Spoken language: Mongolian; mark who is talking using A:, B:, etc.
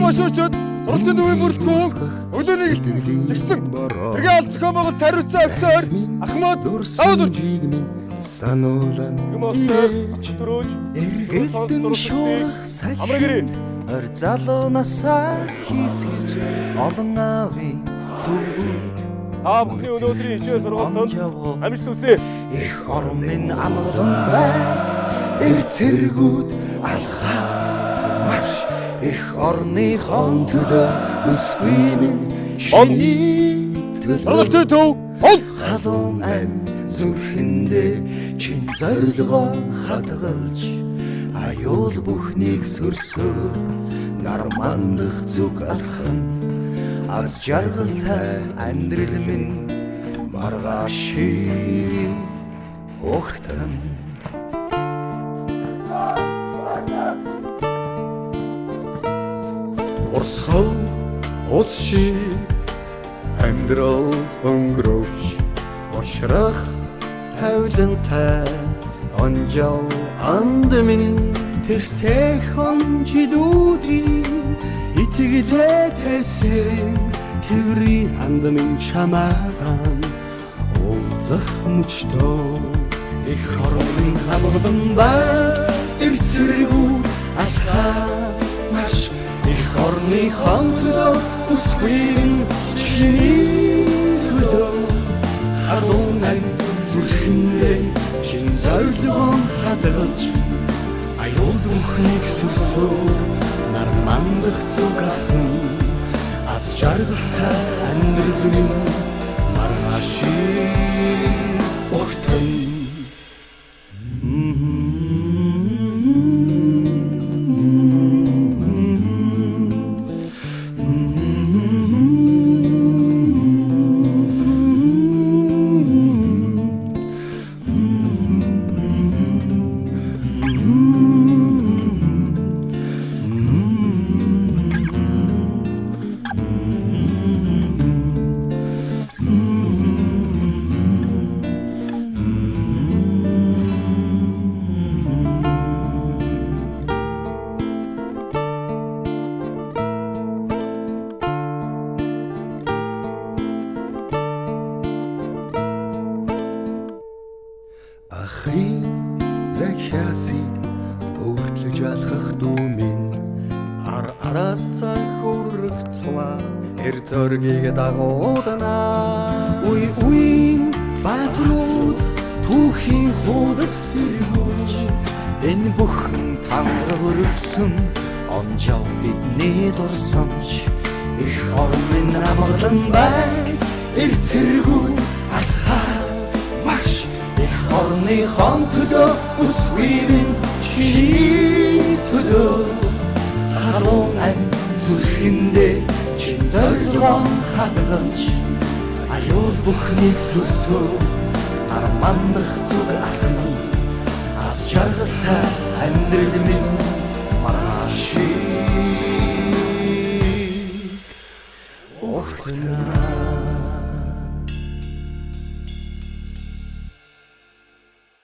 A: машуучууд сургалтын төвийн бүрдгүү өдөөний жигсэн тэргээ аль зохион байгуулалт хариуцсан офицер Ахмад Даудовч
B: сануулан
A: төрөөж
B: эргэлдэн шуурах салхинд ор залуунасаа хийсгэж олон аавын төвүүд
A: бүхний өнөөдрийн хичээл сургалтанд амжилт хүсье.
B: их орон минь амгалан байг эрцэргүүд алхаад марш их орныхон төлөө өсгүй минь чиний төлөө
A: Сургалтын төв
B: халуун ам зүрхэндээ чин зорилгоо хадгалж аюул бүхнийг сөрсөө нар мандах зүг алхан аз жаргалтай амьдрал минь маргааши огтан орсоо ус шиг амьдрал өнгөрөөж Ошрах тавилантай онжоо анд минь тэртэйхэн жилүүдийн итгэлээ тавьсан тэрийн анд минь чамаагаан уулзах мөчтөө их хорны хамгаалан бай эрцэргүүд алхаа маш их хорны хонтоо үсвэн чиний төлөө халуунай зүрхэндээ шин зорилгоо хадгалж аюул бүхнийг сөрсөө нар мандах зүг алхан аз жаргалтай амьдрал минь маргааши огтон Ахри захиасыг өөртлөж алхах дүү минь араасаа хүрэх цуваа эр зоргийг дагуулнаа уй бадрууд түүхийн хуудас сэргүүж энэ бүхэн танраг өргсөн онжоо бидний дурсамж их орон минь амгалан байг эрцэргүүд алхаад марш орны хонтодоо үсвэрэн чиний төлөө халуун ам зүрхэндээ чин зорилгоо хадгалж аюул бүхнийг сөрсөө нар мандах зүг алхан аз жаргалтай амьдрал минь маргааши огтнаа